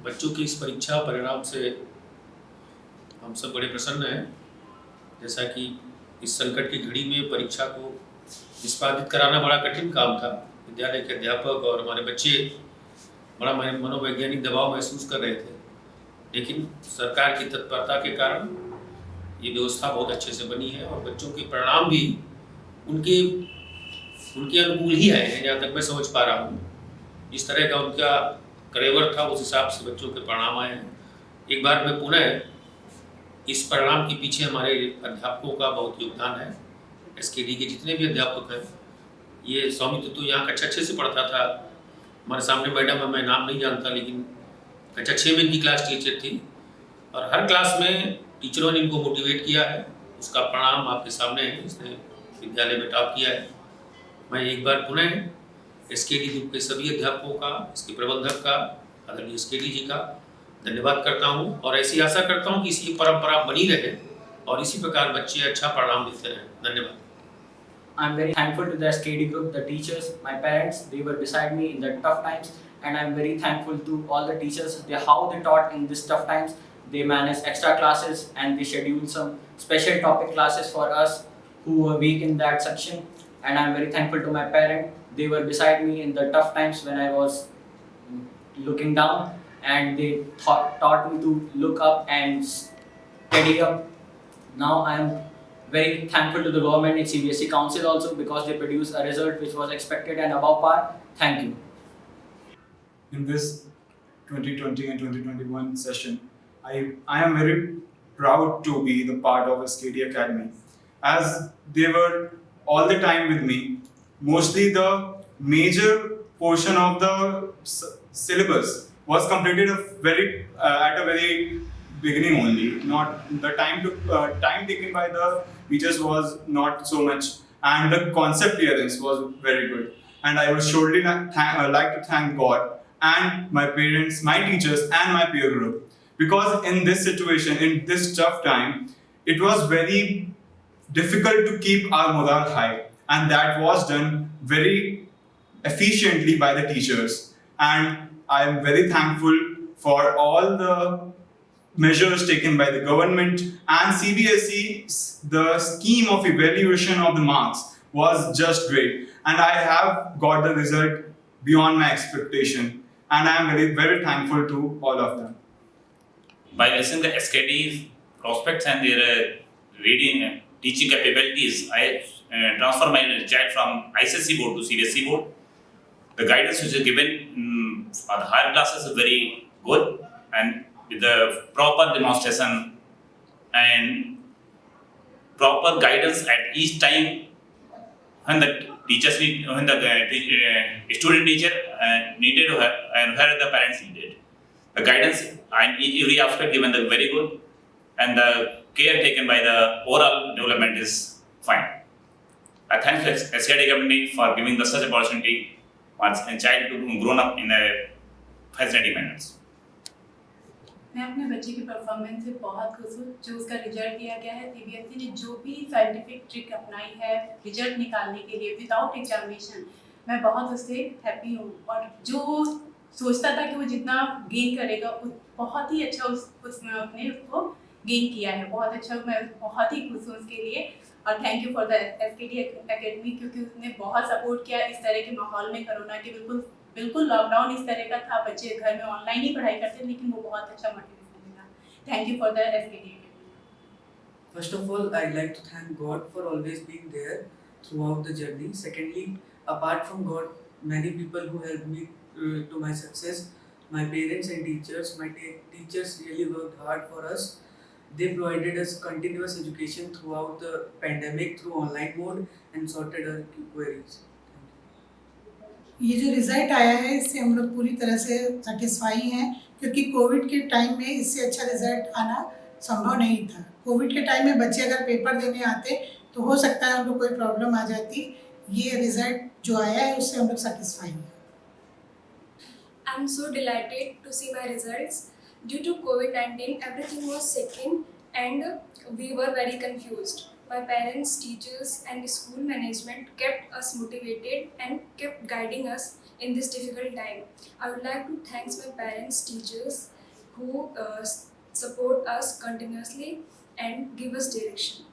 बच्चों की इस परीक्षा परिणाम से हम सब बड़े प्रसन्न हैं। जैसा कि इस संकट की घड़ी में परीक्षा को निष्पादित कराना बड़ा कठिन काम था। विद्यालय के अध्यापक और हमारे बच्चे बड़ा मनोवैज्ञानिक दबाव महसूस कर रहे थे, लेकिन सरकार की तत्परता के कारण ये व्यवस्था बहुत अच्छे से बनी है और बच्चों के परिणाम भी उनके उनके अनुकूल ही आए हैं, जहाँ तक मैं समझ पा रहा हूँ। जिस तरह का उनका कलेवर था उस हिसाब से बच्चों के परिणाम आए हैं। एक बार मैं पुनः इस परिणाम के पीछे हमारे अध्यापकों का बहुत योगदान है। एसकेडी के जितने भी अध्यापक हैं, ये सौमित्र तो यहाँ कक्षा 6 से पढ़ता था, हमारे सामने मैडम है, मैं नाम नहीं जानता, लेकिन कक्षा 6 में इनकी क्लास टीचर थी और हर क्लास में टीचरों ने इनको मोटिवेट किया है। उसका परिणाम आपके सामने है, इसने विद्यालय में टॉप किया है। मैं एक बार पुनः एसकेडी ग्रुप के सभी अध्यापकों का, इसके प्रबंधक का, आदरणीय एसकेडी जी का धन्यवाद करता हूँ और ऐसी आशा करता हूँ कि इसी परंपरा बनी रहे और इसी प्रकार बच्चे अच्छा परिणाम देते रहें। धन्यवाद। I'm very thankful to the SKD group, the teachers, my parents. They were beside me in the tough times, and I'm very thankful to all the teachers. How they taught in this tough times. They managed extra classes and they scheduled some special topic classes for us who were weak in that section. And I'm very thankful to my parents. They were beside me in the tough times when I was looking down, and they taught me to look up and steady up. Now I am very thankful to the government and CBSE Council also, because they produced a result which was expected and above par. Thank you. In this 2020 and 2021 session, I am very proud to be the part of SKD Academy, as they were all the time with me. Mostly the major portion of the syllabus was completed at a very beginning only. Not the time taken by the teachers was not so much, and the concept clearance was very good. And I would surely like to thank God and my parents, my teachers, and my peer group, because in this situation, in this tough time, it was very difficult to keep our morale high, and that was done very efficiently by the teachers. And I am very thankful for all the measures taken by the government and CBSE. The scheme of evaluation of the marks was just great, and I have got the result beyond my expectation, and I am very, very thankful to all of them. By listening the SKD's prospects and their reading and teaching capabilities, I transfer my child from ICSE board to CBSE board. The guidance which is given for the higher classes is very good, and with the proper demonstration and proper guidance at each time when the teachers need, when the student teacher needed and where the parents needed. The guidance and every aspect given the very good, and the care taken by the overall development is fine. I thank the SKD company for giving the such opportunity once a child to grown up in a fascinating manners. मैं अपने बच्चे की performance से बहुत खुश हूँ। जो उसका रिजल्ट दिया गया है, सीबीएसई ने जो भी साइंटिफिक ट्रिक अपनाई है रिजल्ट निकालने के लिए विदाउट एग्जामिनेशन, मैं बहुत उससे हैप्पी हूँ। और जो सोचता था कि वो जितना गेन करेगा, बहुत ही अच्छा उसने अपने उसको गेन किया है। बहुत अच्छा, मैं बहुत ही खुश हूँ उसके लिए। और thank you for the SKD academy, क्योंकि उसने बहुत सपोर्ट किया इस तरह के माहौल में। कोरोना के बिल्कुल लॉकडाउन इस तरह का था, बच्चे घर में ऑनलाइन ही पढ़ाई करते, लेकिन वो बहुत अच्छा मोटिवेशन मिला। Thank you for the SKD academy. First of all, I'd like to thank God for always being there throughout the journey. Secondly, apart from God, many people who helped me to my success, my parents and teachers. My teachers really worked hard for us. They provided us continuous education throughout the pandemic through online mode and sorted our queries. ये जो result आया है इससे हम लोग पूरी तरह से सेटिस्फाई हैं, क्योंकि कोविड के टाइम में इससे अच्छा रिज़ल्ट आना संभव नहीं था। कोविड के टाइम में बच्चे अगर पेपर देने आते तो हो सकता है उनको कोई प्रॉब्लम आ जाती। ये रिज़ल्ट जो आया है उससे हम लोग सेटिस्फाई हैं। I'm so delighted to see my results. Due to COVID-19, everything was shaking and we were very confused. my parents, teachers, and school management kept us motivated and kept guiding us in this difficult time. I would like to thank my parents, teachers who support us continuously and give us direction.